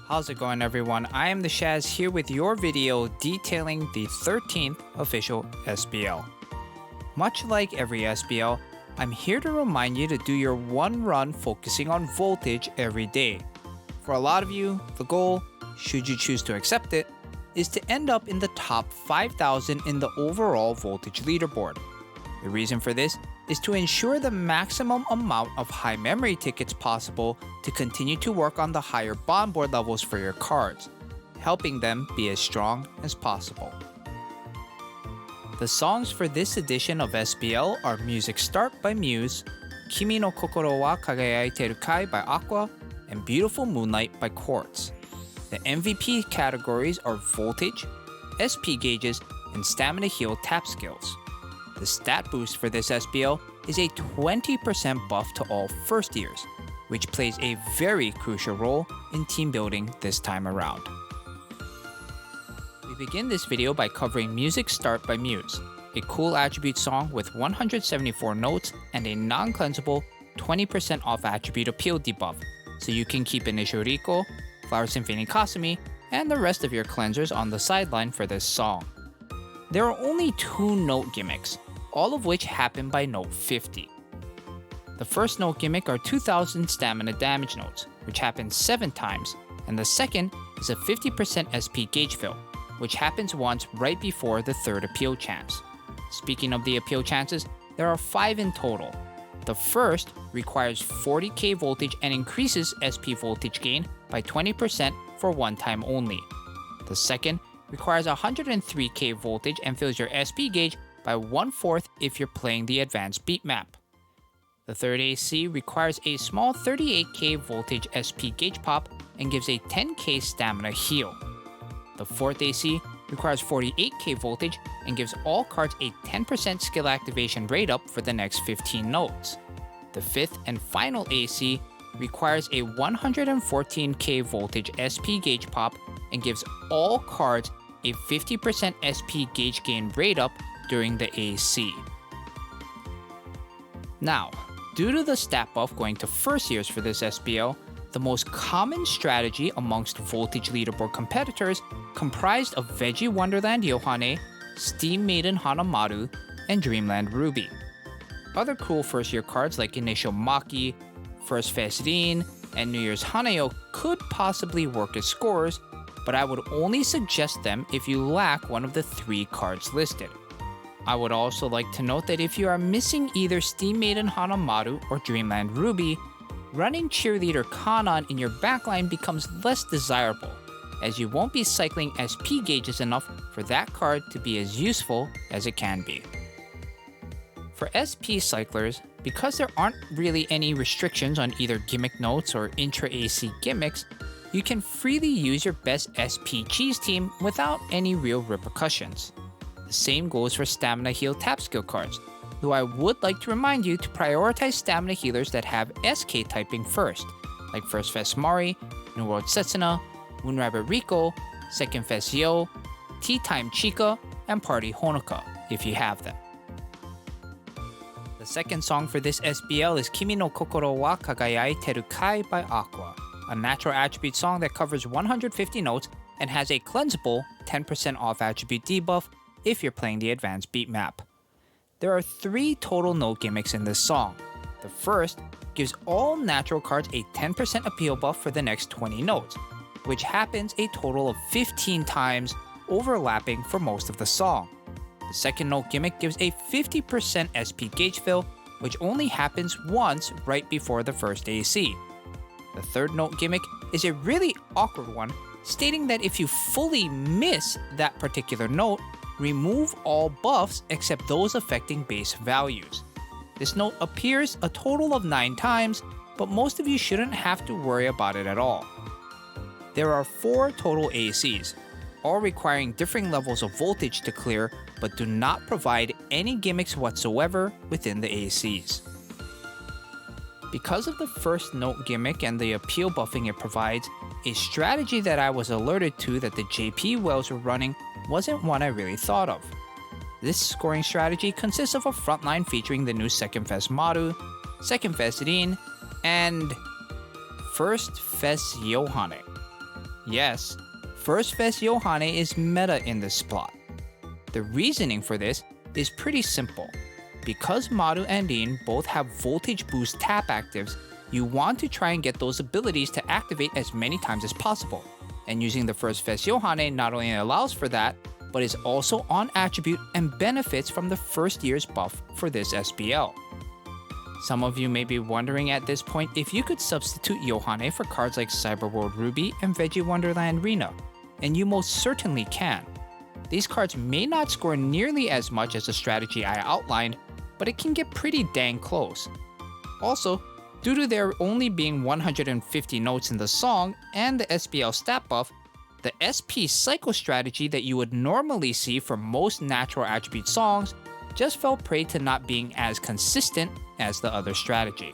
How's it going, everyone? I am the Shaz here with your video detailing the 13th official SBL. Much like every SBL, I'm here to remind you to do your one run focusing on voltage every day. For a lot of you, the goal, should you choose to accept it, is to end up in the top 5,000 in the overall voltage leaderboard. The reason for this is to ensure the maximum amount of high memory tickets possible to continue to work on the higher bond board levels for your cards, helping them be as strong as possible. The songs for this edition of SBL are Music Start by Muse, Kimi no Kokoro wa Kagayaiteru Kai by Aqua, and Beautiful Moonlight by Quartz. The MVP categories are Voltage, SP Gauges, and Stamina Heal Tap Skills. The stat boost for this SBL is a 20% buff to all first years, which plays a very crucial role in team building this time around. We begin this video by covering Music Start by Muse, a cool attribute song with 174 notes and a non-cleansable 20% off attribute appeal debuff, so you can keep Initial Rico, Flower Symphony Kasumi, and the rest of your cleansers on the sideline for this song. There are only 2 note gimmicks, all of which happen by note 50. The first note gimmick are 2000 stamina damage notes, which happen 7 times, and the second is a 50% SP gauge fill, which happens once right before the third appeal chance. Speaking of the appeal chances, there are 5 in total. The first requires 40k voltage and increases SP voltage gain by 20% for one time only. The second requires 103k voltage and fills your SP gauge by 1/4 if you're playing the advanced beat map. The third AC requires a small 38k voltage SP gauge pop and gives a 10k stamina heal. The fourth AC requires 48k voltage and gives all cards a 10% skill activation rate up for the next 15 notes. The fifth and final AC requires a 114k voltage SP gauge pop and gives all cards a 50% SP gauge gain rate up during the AC. Now, due to the stat buff going to first years for this SBL, the most common strategy amongst voltage leaderboard competitors comprised of Veggie Wonderland Yohane, Steam Maiden Hanamaru, and Dreamland Ruby. Other cool first year cards like Initial Maki, First Fest Rin, and New Year's Hanayo could possibly work as scores, but I would only suggest them if you lack one of the 3 cards listed. I would also like to note that if you are missing either Steam Maiden Hanamaru or Dreamland Ruby, running Cheerleader Kanan in your backline becomes less desirable, as you won't be cycling SP gauges enough for that card to be as useful as it can be. For SP cyclers, because there aren't really any restrictions on either gimmick notes or intra-AC gimmicks, you can freely use your best SP cheese team without any real repercussions. The same goes for Stamina Heal Tap Skill cards, though I would like to remind you to prioritize stamina healers that have SK typing first, like First Fest Mari, New World Setsuna, Moonrabbit Rico, Second Fest Yo, Tea Time Chica, and Party Honoka, if you have them. The second song for this SBL is Kimi no Kokoro wa Kagayaiteru Kai by Aqua, a natural attribute song that covers 150 notes and has a cleansable 10% off attribute debuff if you're playing the advanced beat map. There are 3 total note gimmicks in this song. The first gives all natural cards a 10% appeal buff for the next 20 notes, which happens a total of 15 times, overlapping for most of the song. The second note gimmick gives a 50% SP gauge fill, which only happens once right before the first AC. The third note gimmick is a really awkward one, stating that if you fully miss that particular note, remove all buffs except those affecting base values. This note appears a total of 9 times, but most of you shouldn't have to worry about it at all. There are 4 total ACs, all requiring differing levels of voltage to clear, but do not provide any gimmicks whatsoever within the ACs. Because of the first note gimmick and the appeal buffing it provides, a strategy that I was alerted to that the JP Wells were running wasn't one I really thought of. This scoring strategy consists of a frontline featuring the new Second Fest Maru, Second Fest Rin, and First Fest Yohane. Yes, First Fest Yohane is meta in this spot. The reasoning for this is pretty simple. Because Maru and Rin both have voltage boost tap actives, you want to try and get those abilities to activate as many times as possible. And using the First Fest Yohane not only allows for that, but is also on attribute and benefits from the first year's buff for this SBL. Some of you may be wondering at this point if you could substitute Yohane for cards like Cyberworld Ruby and Veggie Wonderland Rena, and you most certainly can. These cards may not score nearly as much as the strategy I outlined, but it can get pretty dang close. Also, due to there only being 150 notes in the song and the SBL stat buff, the SP cycle strategy that you would normally see for most natural attribute songs just fell prey to not being as consistent as the other strategy.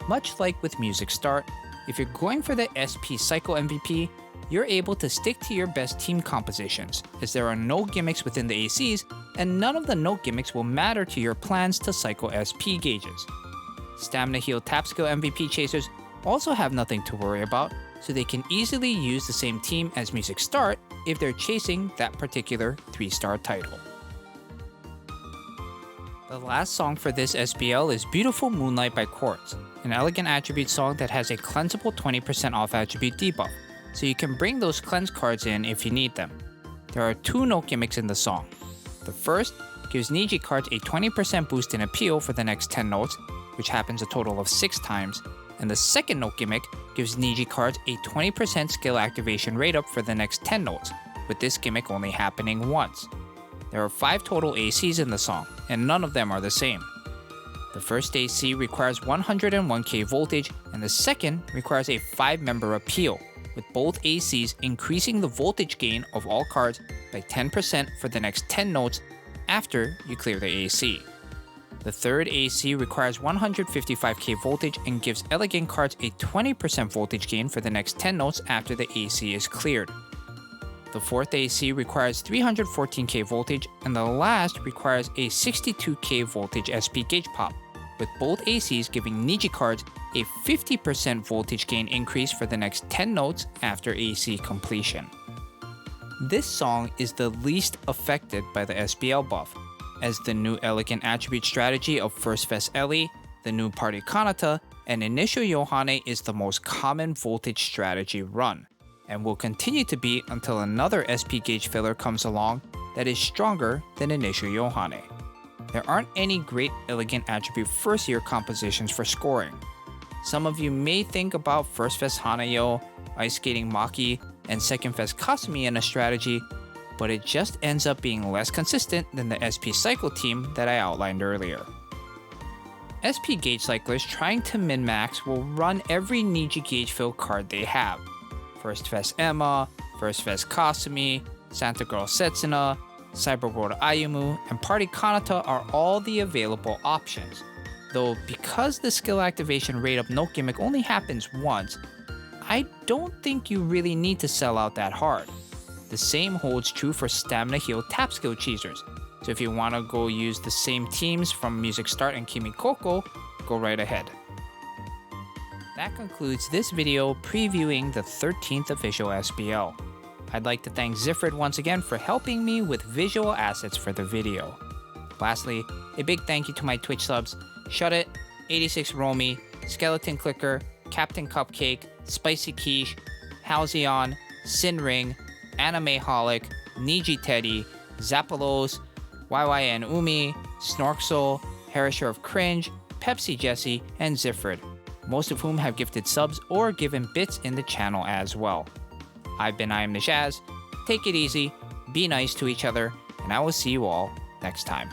Much like with Music Start, if you're going for the SP cycle MVP, you're able to stick to your best team compositions, as there are no gimmicks within the ACs, and none of the note gimmicks will matter to your plans to cycle SP gauges. Stamina Heal Tap Skill MVP chasers also have nothing to worry about, so they can easily use the same team as Music Start if they're chasing that particular 3-star title. The last song for this SBL is Beautiful Moonlight by Quartz, an elegant attribute song that has a cleansable 20% off attribute debuff, so you can bring those cleanse cards in if you need them. There are 2 note gimmicks in the song. The first gives Niji cards a 20% boost in appeal for the next 10 notes, which happens a total of 6 times, and the second note gimmick gives Niji cards a 20% skill activation rate up for the next 10 notes, with this gimmick only happening once. There are 5 total ACs in the song, and none of them are the same. The first AC requires 101k voltage, and the second requires a 5-member appeal, with both ACs increasing the voltage gain of all cards by 10% for the next 10 notes after you clear the AC. The third AC requires 155k voltage and gives elegant cards a 20% voltage gain for the next 10 notes after the AC is cleared. The fourth AC requires 314k voltage, and the last requires a 62k voltage SP gauge pop, with both ACs giving Niji cards a 50% voltage gain increase for the next 10 notes after AC completion. This song is the least affected by the SBL buff, as the new elegant attribute strategy of First Fest Ellie, the new Party Kanata, and Initial Yohane is the most common voltage strategy run, and will continue to be until another SP gauge filler comes along that is stronger than Initial Yohane. There aren't any great elegant attribute first year compositions for scoring. Some of you may think about First Fest Hanayo, Ice Skating Maki, and Second Fest Kasumi in a strategy, but it just ends up being less consistent than the SP cycle team that I outlined earlier. SP gauge cyclists trying to min-max will run every Niji gauge fill card they have. First Fest Emma, First Fest Kasumi, Santa Girl Setsuna, Cyberworld Ayumu, and Party Kanata are all the available options. Though because the skill activation rate up note gimmick only happens once, I don't think you really need to sell out that hard. The same holds true for Stamina Heal Tap Skill Cheesers, so if you want to go use the same teams from Music Start and Kimi Koko, go right ahead. That concludes this video previewing the 13th official SBL. I'd like to thank Xifrid once again for helping me with visual assets for the video. Lastly, a big thank you to my Twitch subs, Shut-It, 86 Romy, Skeleton Clicker, Captain Cupcake, Spicy Quiche, Halcyon, Sinring, Animeholic, Niji Teddy, Zappalos, YYN Umi, Snorksel, Herisher of Cringe, Pepsi Jesse, and Xifrid, most of whom have gifted subs or given bits in the channel as well. I've been I Am Nishaz, take it easy, be nice to each other, and I will see you all next time.